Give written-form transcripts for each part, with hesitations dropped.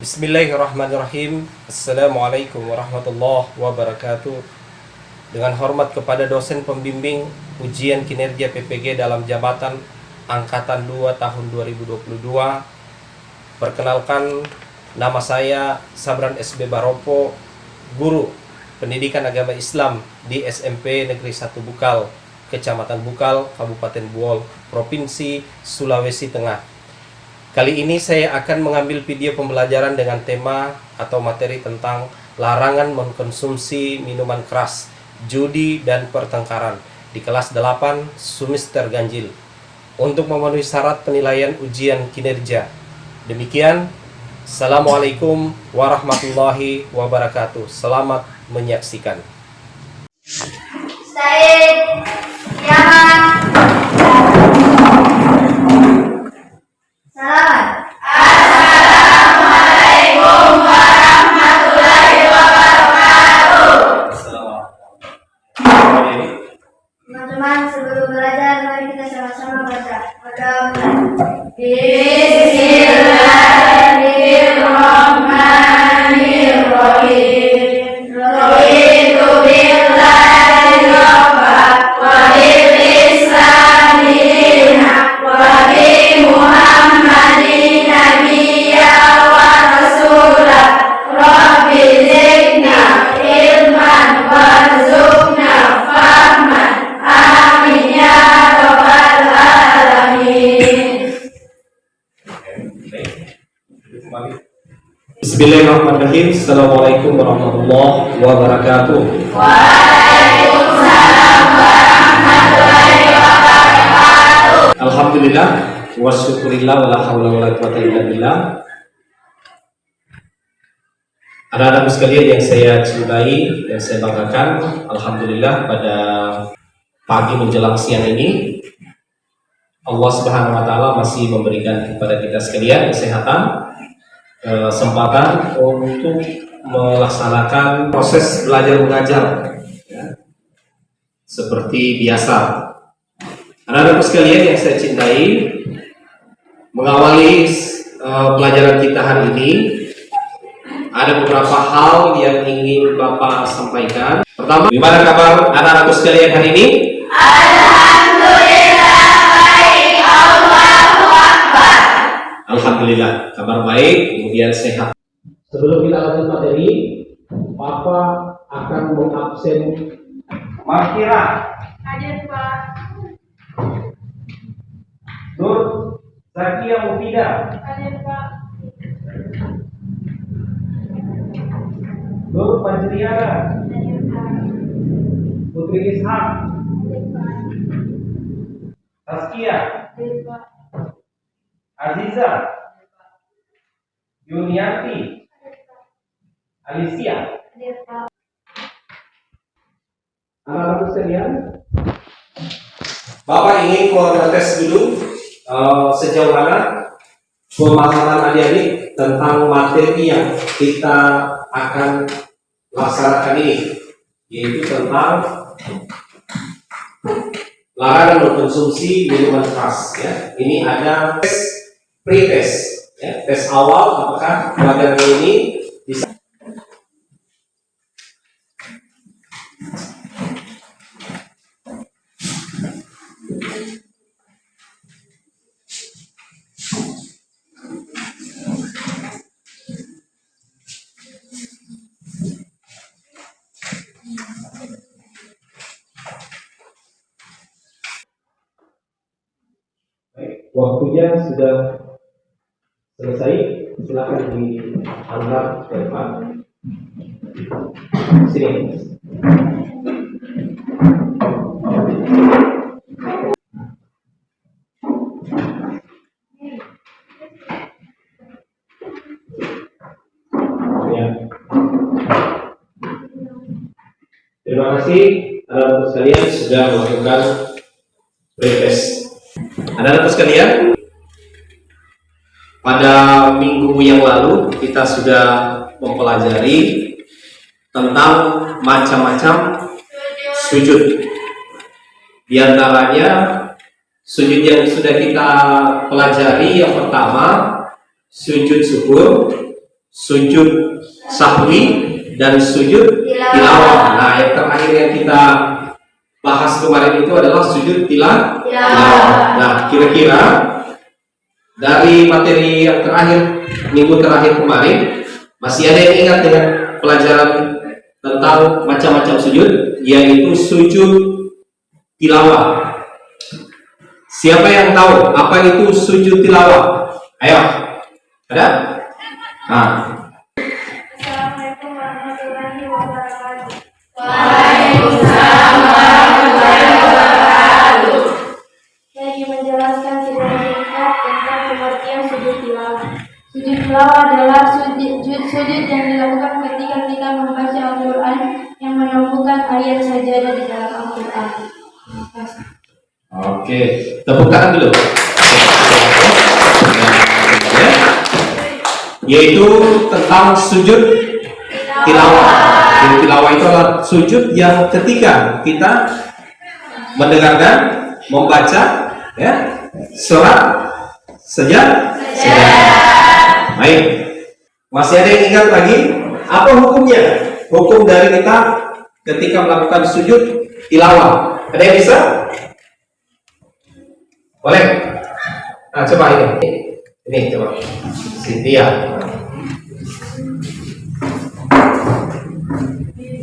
Bismillahirrahmanirrahim. Assalamualaikum warahmatullahi wabarakatuh. Dengan hormat kepada dosen pembimbing ujian kinerja PPG dalam jabatan Angkatan 2 tahun 2022. Perkenalkan, nama saya Sabran SB Baropo, guru pendidikan agama Islam di SMP Negeri 1 Bukal, Kecamatan Bukal, Kabupaten Buol, Provinsi Sulawesi Tengah. Kali ini saya akan mengambil video pembelajaran dengan tema atau materi tentang larangan mengkonsumsi minuman keras, judi, dan pertengkaran di kelas 8 semester ganjil untuk memenuhi syarat penilaian ujian kinerja. Demikian, Assalamualaikum warahmatullahi wabarakatuh. Selamat menyaksikan. Said, Yaman, Selamat. Assalamualaikum warahmatullahi wabarakatuh. Teman-teman, sebelum belajar, mari kita sama-sama baca. Bismillahirrahmanirrahim. Raditu billahi rabban wa bil islami dinan wa bi Muhammadin nabiyyan wa rasulan. Rabbi zidna ilman warzuqna fahman. Amin ya rabbal alamin. Bismillahirrahmanirrahim. Assalamualaikum warahmatullahi wabarakatuh. Waalaikumsalam warahmatullahi wabarakatuh. Alhamdulillah wa syukurillah wa la hawla wa la quwwata illa billah. Anak-anakku sekalian yang saya cintai dan saya banggakan, alhamdulillah pada pagi menjelang siang ini Allah Subhanahu wa taala masih memberikan kepada kita sekalian kesehatan, kesempatan untuk melaksanakan proses belajar mengajar ya, seperti biasa. Anak-anakku sekalian yang saya cintai, mengawali pelajaran kita hari ini ada beberapa hal yang ingin Bapak sampaikan. Pertama, gimana kabar anak-anakku sekalian hari ini? Alhamdulillah baik, Allahu Akbar. Alhamdulillah, kabar baik, kemudian sehat. Sebelum kita lanjut materi, Bapak akan mengabsen Makira, Hadir Pak. Nur, Zakia Mufida, Hadir Pak. Nur Panjriana, Hadir Pak. Putri Ishak, Hadir Pak. Taskia, Hadir Pak. Aziza, Yuniati, Alicia. Hadir Pak. Anak-anak sekalian, Bapak ingin mengetes dulu sejauh mana pemahaman adik-adik tentang materi yang kita akan laksanakan ini, yaitu tentang larangan mengkonsumsi minuman keras. Ya. Ini ada tes pre-test, ya. Tes awal apakah pelajaran ini bisa. Waktunya sudah selesai, silakan diantar ke depan. Sini. Ya. Terima kasih anak-anak sekalian sudah melakukan pretest. Anak-anak sekalian, pada minggu yang lalu kita sudah mempelajari tentang macam-macam sujud. Di antaranya sujud yang sudah kita pelajari yang pertama sujud syukur, sujud sahwi dan sujud tilawah. Nah, yang terakhir yang kita bahas kemarin itu adalah sujud tilawah. Nah, kira-kira dari materi yang terakhir, minggu terakhir kemarin, masih ada yang ingat dengan pelajaran tentang macam-macam sujud, yaitu sujud tilawah. Siapa yang tahu apa itu sujud tilawah? Ayo, ada? Nah. Assalamualaikum warahmatullahi wabarakatuh. Waalaikumsalam warahmatullahi wabarakatuh. Saya ingin menjelaskan secara singkat tentang pengertian sujud tilawah. Sujud tilawah adalah sujud yang dilakukan ketika kita membaca Al-Quran yang menemukan ayat sajadah di dalam Al-Quran. Oke, tepuk tangan dulu. Yaitu tentang sujud tilawah. Sujud tilawah itu adalah sujud yang ketika kita mendengarkan, membaca, ya, surat sajadah. Baik. Masih ada yang ingat lagi? Apa hukumnya? Hukum dari kita ketika melakukan sujud tilawah. Ada yang bisa? Boleh? Nah, coba ini coba. Cynthia.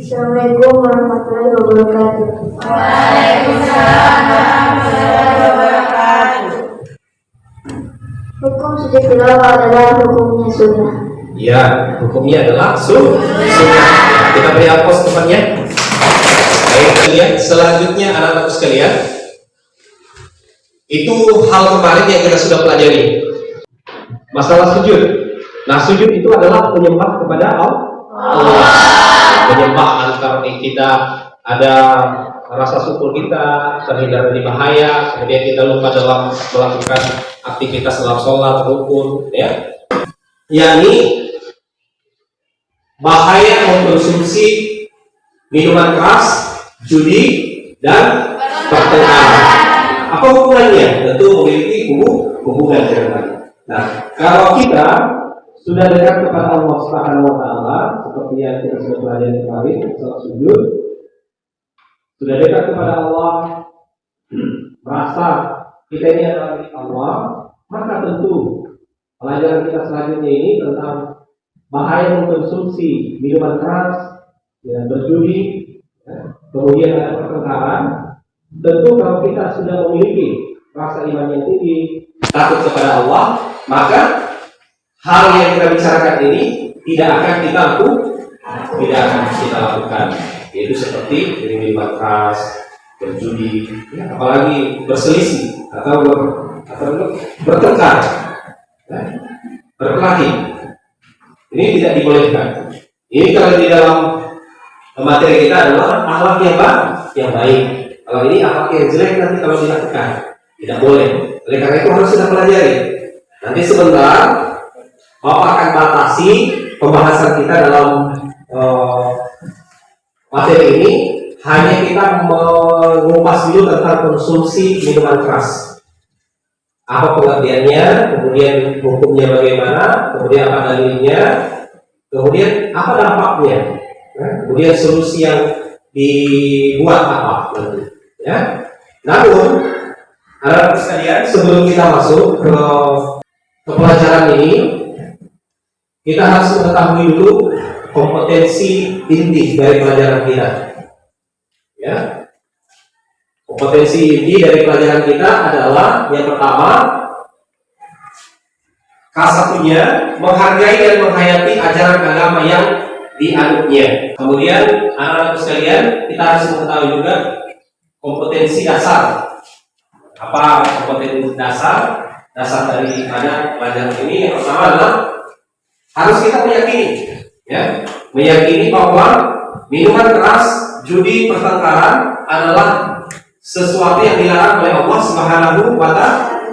Assalamualaikum warahmatullahi wabarakatuh. Waalaikumsalam warahmatullahi wabarakatuh. Hukum sujud tilawah adalah hukumnya sunnah. Ya, hukumnya adalah sunnah. Kita beri hapus temannya. Baik, kalian. Selanjutnya anak-anak sekalian, itu hal kemarin yang kita sudah pelajari. Masalah sujud. Nah, sujud itu adalah menyembah kepada Allah. Menyembah antara kita ada rasa syukur kita, terhindar dari bahaya, kemudian kita lupa dalam melakukan aktivitas dalam sholat, rukun, ya. Yakni bahaya mengkonsumsi minuman keras, judi, dan pertengkaran. Apa hubungannya? Tentu memiliki hubungan dengan. Nah, kalau kita sudah dekat kepada Allah Subhanahu wa taala, seperti yang kita sudah pelajari kemarin, salat sujud, sudah dekat kepada Allah, merasa kita ini adalah milik Allah, maka tentu pelajaran kita selanjutnya ini tentang bahaya mengkonsumsi minuman keras, ya, berjudi, ya, kemudian ada pertengkaran. Tentu kalau kita sudah memiliki rasa iman yang tinggi, takut kepada Allah, maka hal yang kita bicarakan ini tidak akan kita lakukan, yaitu seperti minuman keras, berjudi, ya, apalagi berselisih atau bertengkar, ya, berkelahi. Ini tidak dibolehkan. Ini kalau di dalam materi kita adalah akhlak yang baik. Kalau ini akhlak yang jelek nanti kalau dilakukan tidak boleh. Oleh karena itu harus kita pelajari. Nanti sebentar Bapak akan batasi pembahasan kita dalam materi ini. Hanya kita mengupas dulu tentang konsumsi minuman keras. Apa pengertiannya, kemudian hukumnya bagaimana, kemudian apa dalilnya, kemudian apa dampaknya, kemudian solusi yang dibuat apa nanti. Ya. Namun, anak-anak sekalian, sebelum kita masuk ke pelajaran ini, kita harus mengetahui dulu kompetensi inti dari pelajaran kita. Ya. Kompetensi inti dari pelajaran kita adalah yang pertama, K1-nya menghargai dan menghayati ajaran agama yang dianutnya. Kemudian anak-anak sekalian, kita harus mengetahui juga kompetensi dasar. Apa kompetensi dasar? Dasar dari mana pelajaran ini? Yang pertama adalah harus kita meyakini, ya, meyakini bahwa minuman keras, judi, pertengkaran adalah sesuatu yang dilarang oleh Allah Subhanahu wa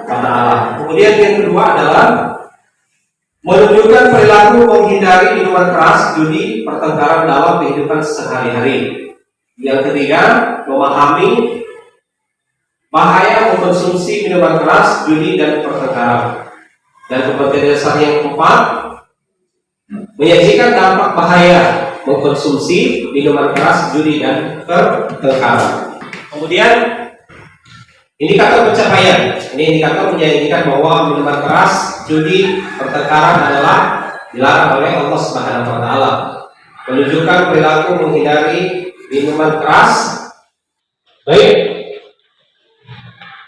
taala. Kemudian yang kedua adalah menunjukkan perilaku menghindari minuman keras, judi, pertengkaran dalam kehidupan sehari-hari. Yang ketiga, memahami bahaya mengkonsumsi minuman keras, judi, dan pertengkaran. Dan kompetensi dasar yang keempat, menyajikan dampak bahaya mengkonsumsi minuman keras, judi dan pertengkaran. Kemudian indikator pencapaian. Ini indikator menjanjikan bahwa minuman keras, judi, pertengkaran adalah dilarang oleh Allah Subhanahu wa taala. Menunjukkan perilaku menghindari minuman keras. Baik.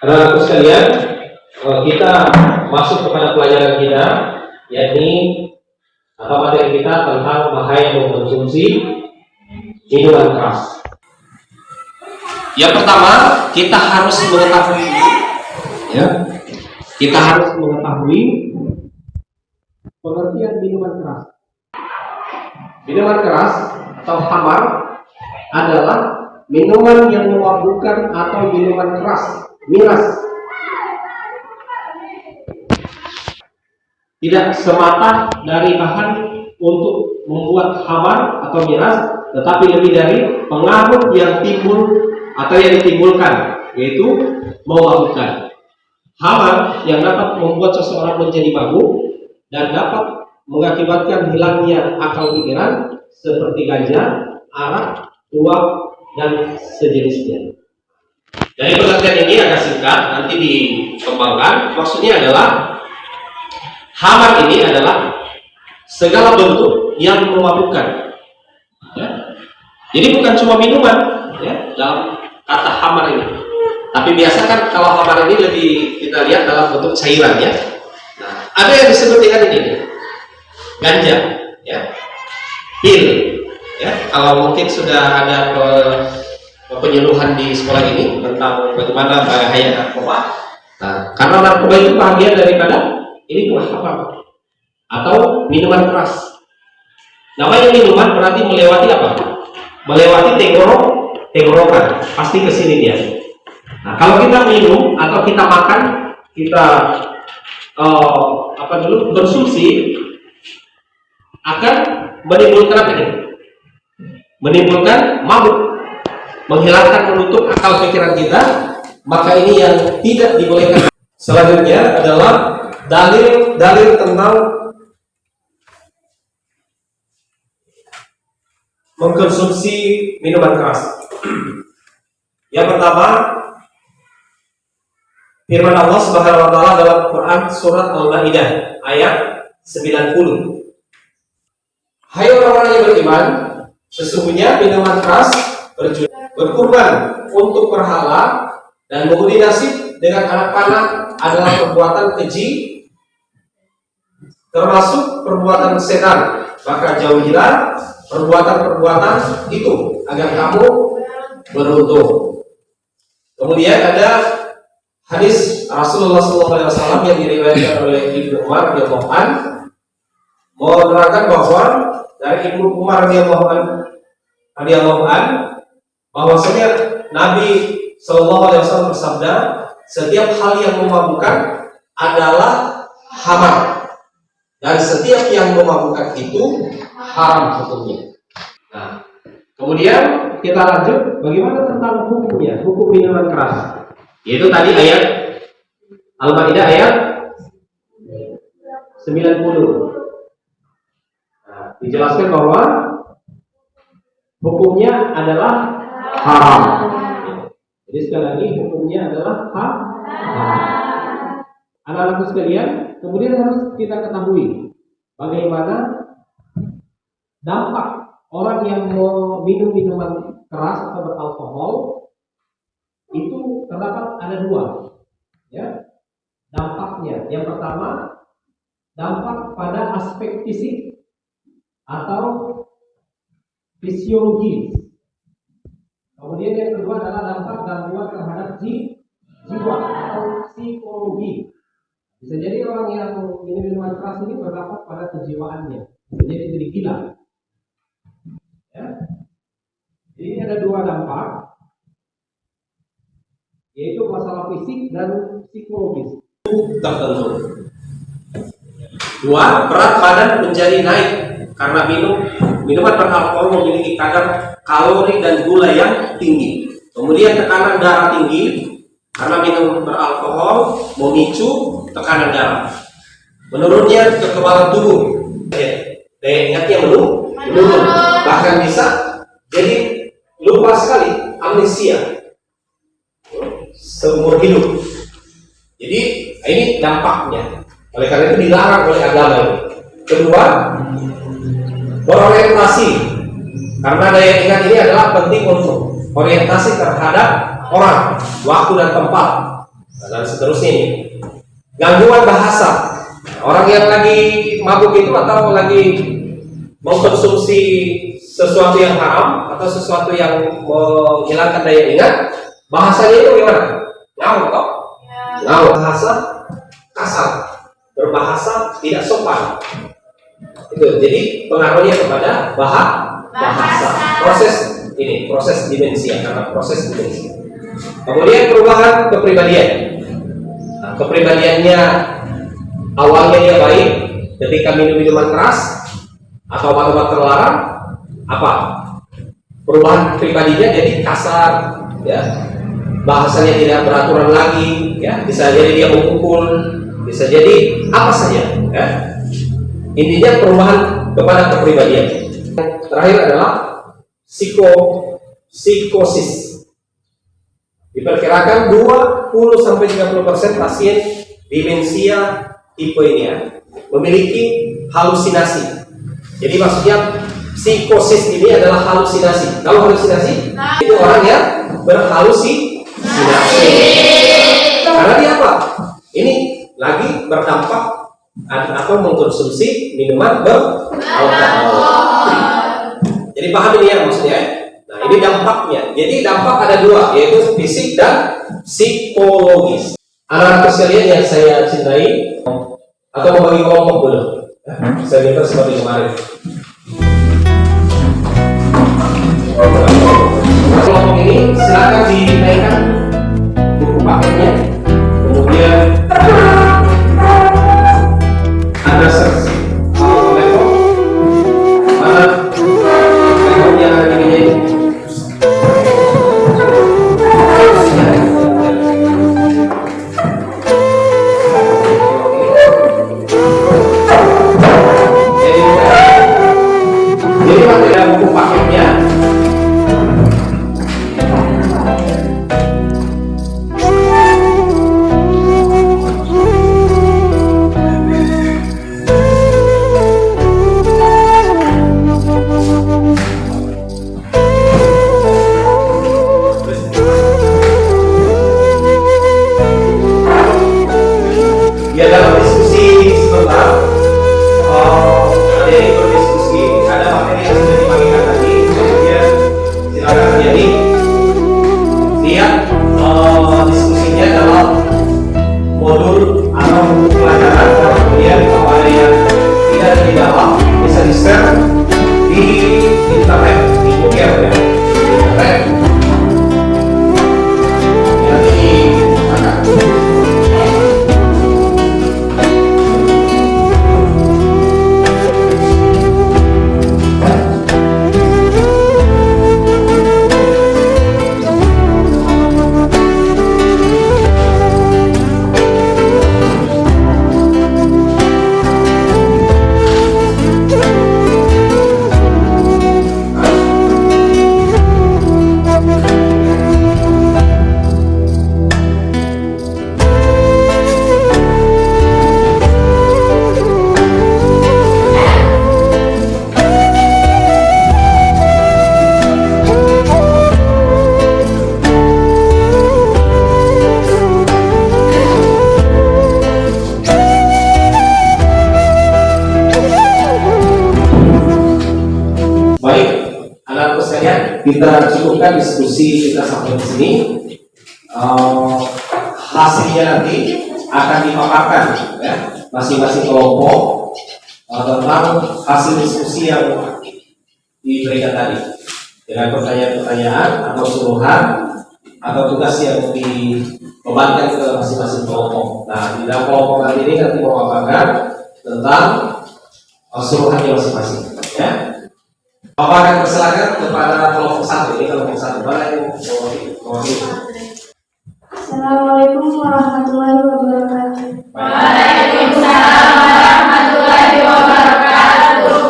Anak-anakku sekalian, kita masuk kepada pelajaran kita, yakni atau materi kita tentang bahaya mengkonsumsi minuman keras. Yang pertama, kita harus mengetahui, ya, kita harus mengetahui pengertian minuman keras. Minuman keras atau khamar adalah minuman yang memabukkan atau minuman keras, miras. Tidak semata dari bahan untuk membuat khamar atau miras, tetapi lebih dari pengaruh yang timbul atau yang ditimbulkan, yaitu memabukkan. Khamar yang dapat membuat seseorang menjadi mabuk dan dapat mengakibatkan hilangnya akal pikiran seperti ganja, arak, tuak, dan sejenisnya. Dari pengertian ini agak singkat, nanti dikembangkan. Maksudnya adalah khamar ini adalah segala bentuk yang memabukkan. Ya. Jadi bukan cuma minuman, ya, dalam kata khamar ini. Tapi biasa kan kalau khamar ini lebih kita lihat dalam bentuk cairan, ya. Nah, ada yang disebut dengan ini, ganja, ya, pil, ya. Kalau mungkin sudah ada penyuluhan di sekolah ini tentang bagaimana bahaya narkoba. Nah, karena narkoba itu bagian daripada ini buah apa? Atau minuman keras. Namanya minuman berarti melewati apa? Melewati tenggorokan. Pasti ke sini dia. Nah, kalau kita minum atau kita makan, kita konsumsi akan menimbulkan apa ini? Menimbulkan mabuk, menghilangkan, menutup akal pikiran kita. Maka ini yang tidak dibolehkan. Selanjutnya adalah dalil tentang mengkonsumsi minuman keras. Yang pertama, firman Allah Subhanahu wa taala dalam Quran surat Al-Maidah ayat 90. Hai orang-orang yang beriman, sesungguhnya minuman keras, berkurban untuk berhala dan mengundi nasib dengan anak panah adalah perbuatan keji, termasuk perbuatan setan. Maka jauhilah perbuatan-perbuatan itu agar kamu beruntung. Kemudian ada hadis Rasulullah SAW yang diriwayatkan oleh Ibnu Umar radhiyallahu anhu menerangkan bahwa dari Ibnu Umar radhiyallahu anhu bahwasanya Nabi SAW bersabda, setiap hal yang memabukkan adalah haram dan setiap yang memabukkan itu haram hukumnya. Nah, kemudian kita lanjut bagaimana tentang hukumnya, hukum minuman keras. Yaitu tadi ayat Al-Maidah ayat 90. Nah, dijelaskan bahwa hukumnya adalah haram. Jadi sekali lagi hukumnya adalah haram. Anak-anakku sekalian, kemudian harus kita ketahui bagaimana dampak orang yang minum minuman keras atau beralkohol itu terdapat ada dua, ya, dampaknya. Yang pertama, dampak pada aspek fisik atau fisiologis. Kemudian yang kedua adalah dampak gangguan terhadap jiwa atau psikologi. Bisa jadi orang yang minum minuman keras ini berdampak pada kejiwaannya, bisa jadi gila. Ya. Jadi ini ada dua dampak, yaitu masalah fisik dan psikologis tertentu. Dua, berat badan menjadi naik karena minuman beralkohol memiliki kadar kalori dan gula yang tinggi. Kemudian tekanan darah tinggi karena minum beralkohol memicu tekanan darah. Menurunnya kekebalan tubuh. daya ingatnya menurun, bahkan bisa jadi lupa sekali, amnesia seumur hidup. Jadi ini dampaknya. Oleh karena itu dilarang oleh agama ini. Kedua, berorientasi, karena daya ingat ini adalah penting untuk orientasi terhadap orang, waktu dan tempat, dan seterusnya ini. Gangguan bahasa, orang yang lagi mabuk itu atau lagi mengkonsumsi sesuatu yang haram atau sesuatu yang menghilangkan daya ingat, bahasanya itu gimana? Ngawur toh? Ngawur, bahasa kasar, berbahasa tidak sopan. Itu jadi pengaruhnya kepada bahasa. Proses dimensia, karena proses dimensia. Kemudian perubahan kepribadian. Nah, kepribadiannya awalnya dia baik, ketika minum minuman keras atau obat-obat terlarang, apa? Perubahan pribadinya jadi kasar, ya. Bahasanya tidak beraturan lagi, ya. Bisa jadi dia memukul, bisa jadi apa saja, ya. Intinya perubahan kepada kepribadian. Terakhir adalah psikosis. Diperkirakan 20-30% pasien demensia tipe ini memiliki halusinasi. Jadi maksudnya psikosis ini adalah halusinasi. Kalau halusinasi itu orang yang berhalusinasi. Karena dia apa? Ini lagi berdampak atau mengkonsumsi minuman beralkohol. Jadi paham ini ya maksudnya. Nah ini dampaknya. Jadi dampak ada dua, yaitu fisik dan psikologis. Anak-anak sekalian yang saya cintai, atau membagi kelompok dulu. Saya minta seperti kemarin. Kelompok ini silakan dinaikkan buku paketnya, kemudian ada seksi level mana level yang ada di meja ini. Jadi materi buku paketnya ya dalam diskusi sebentar. Ada yang berdiskusi, ada materi yang sudah dibagikan tadi, kemudian silakan jadi lihat diskusinya dalam modul atau pelajaran, kemudian kalau ada yang tidak ada di dalam bisa di share di internet, di Google ya, di internet. Kita cukupkan diskusi kita sampai di sini. Hasilnya nanti akan dipaparkan ya, masing-masing kelompok tentang hasil diskusi yang diberikan tadi dengan pertanyaan-pertanyaan atau suruhan atau tugas yang dibebankan ke masing-masing kelompok. Nah, di dalam kelompok nanti ini nanti memaparkan tentang suruhannya masing-masing ya. Bapak akan persilakan kepada kelompok satu. Ini kelompok satu. Mana yang mau? Assalamualaikum warahmatullahi wabarakatuh. Waalaikumsalam warahmatullahi wabarakatuh.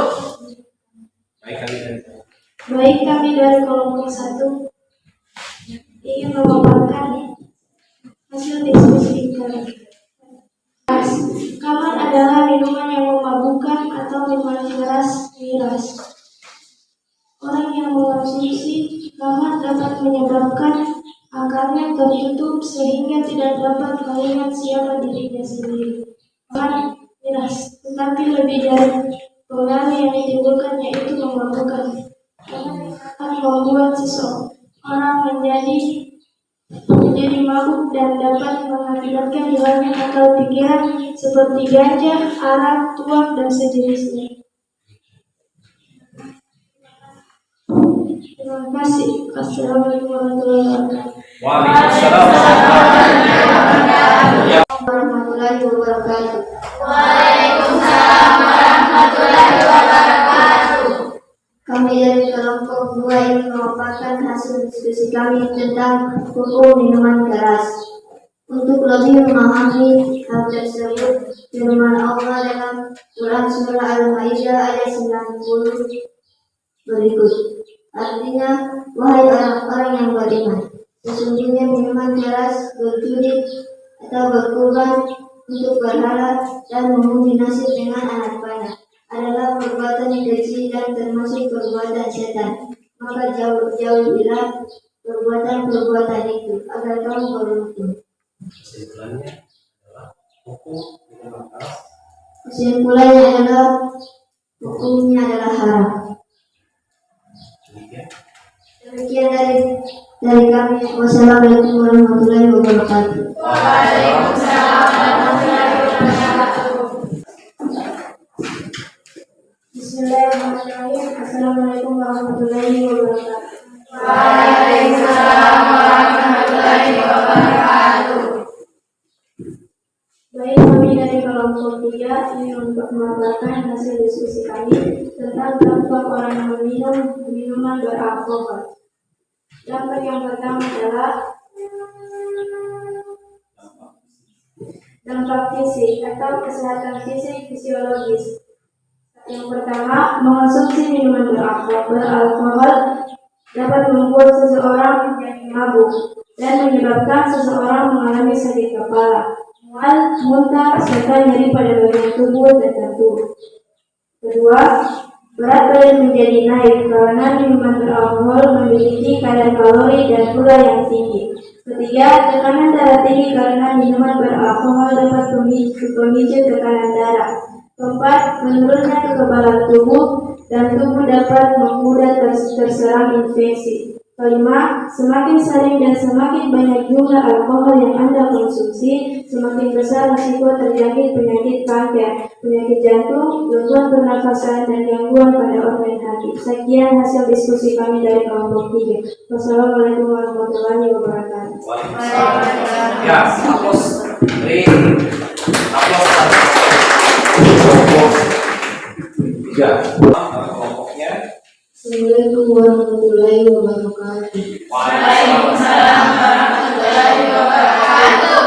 Khamar adalah minuman yang memabukkan atau minuman keras miras. Orang yang mengonsumsi khamar dapat menyebabkan akalnya tertutup sehingga tidak dapat mengingat siapa dirinya sendiri. Khamar miras, tetapi lebih dari pengaruh yang ditimbulkan yaitu memabukkan. Karena akan membuat seseorang menjadi mabuk dan dapat mengakibatkan hilangnya akal pikiran seperti ganja, arak, tuak, dan sejenisnya. Terima kasih. Assalamualaikum warahmatullahi wabarakatuh. Waalaikumsalam Warahmatullahi wabarakatuh. Waalaikumsalam warahmatullahi wabarakatuh. Kami dari kelompok 2 ini memaparkan hasil diskusi kami tentang hukum minuman keras. Untuk lebih memahami hal tersebut, firman Allah dalam Quran Surah Al-Maidah ayat 90 berikut. Artinya, wahai orang-orang yang beriman, sesungguhnya minuman keras, berjudi atau berkurban untuk berhala dan mengundi nasib dengan anak panah adalah perbuatan keji dan termasuk perbuatan setan. Maka jauhilah perbuatan-perbuatan itu agar kamu beruntung. Kesimpulannya adalah hukum minuman keras. Kesimpulannya adalah hukumnya adalah haram. Demikian dari kami. Wassalamualaikum warahmatullahi wabarakatuh. Waalaikumsalam warahmatullahi wabarakatuh. Bismillahirrahmanirrahim. Assalamualaikum warahmatullahi wabarakatuh. Waalaikumsalam warahmatullahi wabarakatuh. Baik, kami dari kelompok 3 ini untuk memaparkan hasil diskusi kami tentang dampak orang yang meminum minuman beralkohol. Dampak yang pertama adalah dampak fisik atau kesehatan fisik fisiologis. Yang pertama, mengonsumsi minuman beralkohol dapat membuat seseorang menjadi mabuk dan menyebabkan seseorang mengalami sakit kepala, mual, muntah, serta nyeri pada bagian tubuh tertentu. Kedua, berat badan menjadi naik karena minuman beralkohol memiliki kadar kalori dan gula yang tinggi. Ketiga, tekanan darah tinggi karena minuman beralkohol dapat memicu tekanan darah. Keempat, menurunnya kekebalan tubuh dan tubuh dapat mudah terserang infeksi. Kelima, semakin sering dan semakin banyak jumlah alkohol yang Anda konsumsi, semakin besar risiko terjangkit penyakit kanker, penyakit jantung, gangguan pernafasan, dan gangguan pada organ hati. Sekian hasil diskusi kami dari kelompok 3. Wassalamualaikum warahmatullahi wabarakatuh. Waalaikumsalam. Ya, aplaus. Beri aplaus. Kelompok 3. Kelompoknya. Assalamualaikum warahmatullahi wabarakatuh. Waalaikumsalam warahmatullahi wabarakatuh.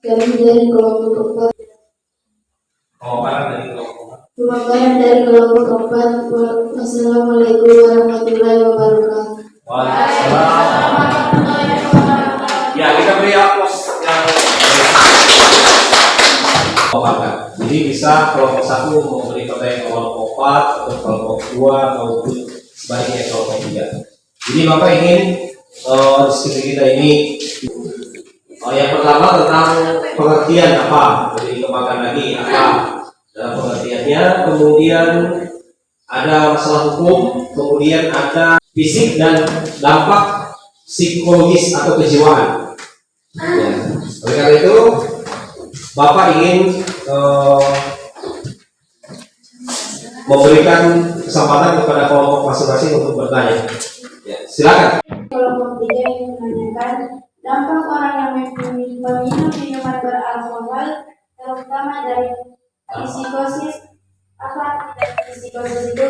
Kami dari kelompok 4. Pemaparan dari kelompok 4. Wassalamualaikum warahmatullahi wabarakatuh. Waalaikumsalam. Ya, kita beri aplaus yang jadi bisa kelompok 1 memberi pertanyaan kelompok 4 atau kelompok 2 maupun sebaliknya kelompok 3. Jadi Bapak ingin diskusi kita ini yang pertama tentang pengertian apa, jadi dikembangkan lagi apa dalam pengertiannya, kemudian ada masalah hukum, kemudian ada fisik dan dampak psikologis atau kejiwaan. Ya. Oleh karena itu Bapak ingin memberikan kesempatan kepada kelompok masing-masing untuk bertanya. Ya, silakan. Kelompok 3 yang menanyakan dampak orang yang meminum minuman beralkohol, terutama dari psikosis. Apa dari psikosis itu?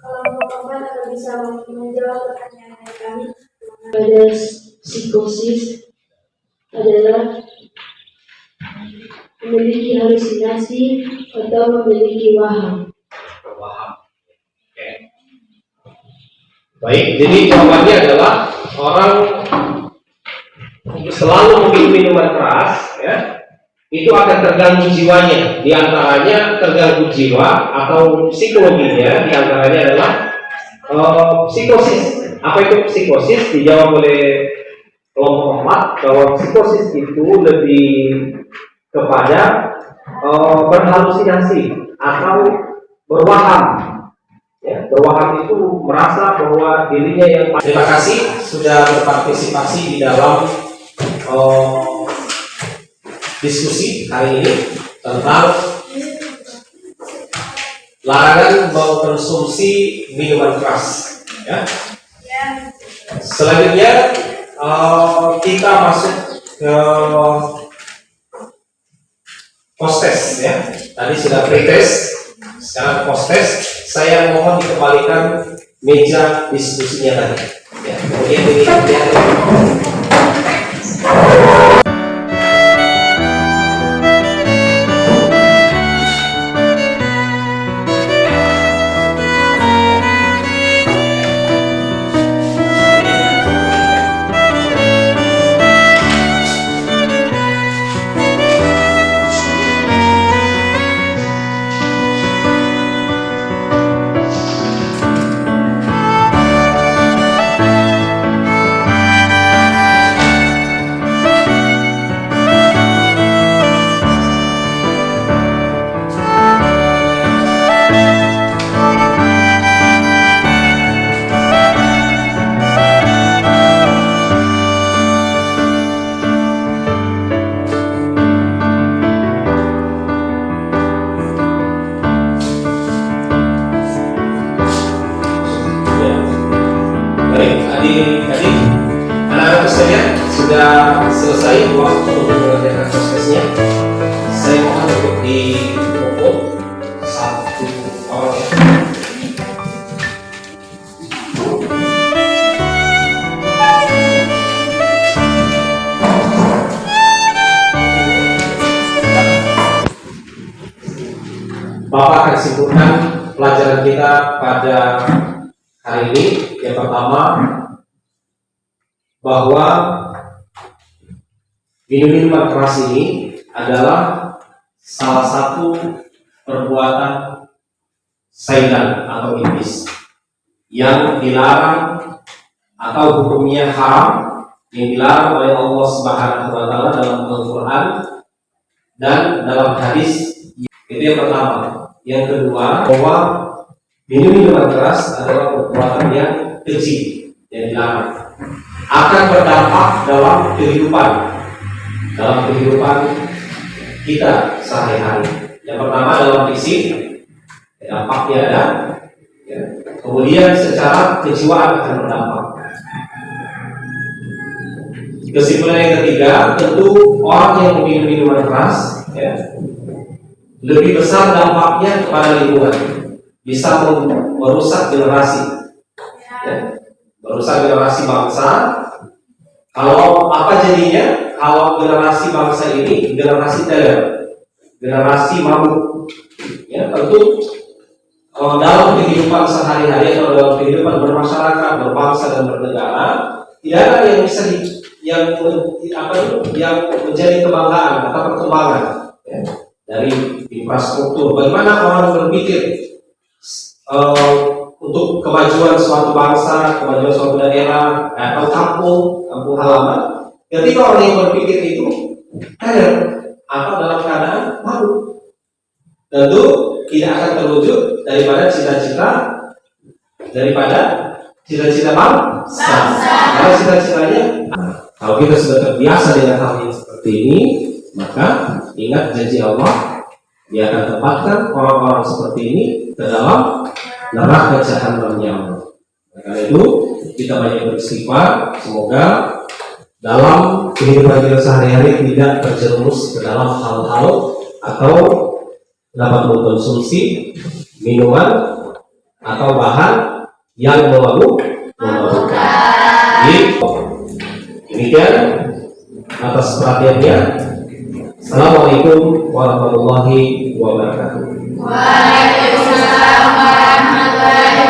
Kelompok 4 akan bisa menjawab pertanyaan dari kami. Pada psikosis adalah memiliki halusinasi atau memiliki waham. Oke. Baik, jadi jawabannya adalah orang selalu meminum minuman keras, ya, itu akan terganggu jiwanya. Di antaranya terganggu jiwa atau psikologinya, di antaranya adalah psikosis. Apa itu psikosis? Dijawab oleh kelompok 4 bahwa psikosis itu lebih kepada berhalusinasi atau berwaham. Ya, berwaham itu merasa bahwa dirinya yang. Terima kasih sudah berpartisipasi di dalam diskusi hari ini tentang larangan mengkonsumsi minuman keras. Ya. Selanjutnya kita masuk ke post-test ya. Tadi sudah pre-test, sekarang post-test. Saya mohon dikembalikan meja diskusinya tadi. Ya, kemudian ini anak-anak sekalian sudah selesai waktu untuk mengerjakan prosesnya. Saya mohon untuk dipukul satu orang. Bapak akan simpulkan pelajaran kita pada hari ini. Yang pertama, bahwa minuman keras ini adalah salah satu perbuatan syaitan atau iblis yang dilarang atau hukumnya haram, yang dilarang oleh Allah Subhanahu wa taala dalam Al-Qur'an dan dalam hadis. Itu yang pertama. Yang kedua, bahwa minuman keras adalah perbuatan yang keji, yang dilarang, akan berdampak dalam kehidupan kita sehari-hari. Yang pertama dalam fisik, dampaknya ada, ya. Kemudian secara kejiwaan akan berdampak. Kesimpulan yang ketiga, tentu orang yang meminum minuman keras, ya, lebih besar dampaknya kepada lingkungan, bisa merusak generasi, ya. Merusak generasi bangsa. Kalau apa jadinya? Kalau generasi bangsa ini generasi teler, generasi mabuk, ya tentu dalam kehidupan sehari-hari atau dalam kehidupan bermasyarakat, berbangsa dan bernegara, tidak ada yang bisa yang menjadi kebanggaan atau perkembangan, ya, dari infrastruktur. Bagaimana orang berpikir untuk kemajuan suatu bangsa, kemajuan suatu daerah atau kampung halaman. Ketika orang yang berpikir itu ada atau dalam keadaan mabuk, tentu tidak akan terwujud daripada cita-cita bangsa. Kalau cita-citanya, kalau kita sudah terbiasa dengan hal yang seperti ini, maka ingat janji Allah, Dia akan tempatkan orang-orang seperti ini ke dalam neraka jahanam. Karena itu kita banyak beristighfar, semoga dalam kehidupan kita sehari-hari tidak terjerumus ke dalam hal-hal atau dapat mengkonsumsi minuman atau bahan yang memabukkan. Demikian atas perhatiannya. Assalamualaikum warahmatullahi wabarakatuh. Waalaikumsalam warahmatullahi wabarakatuh.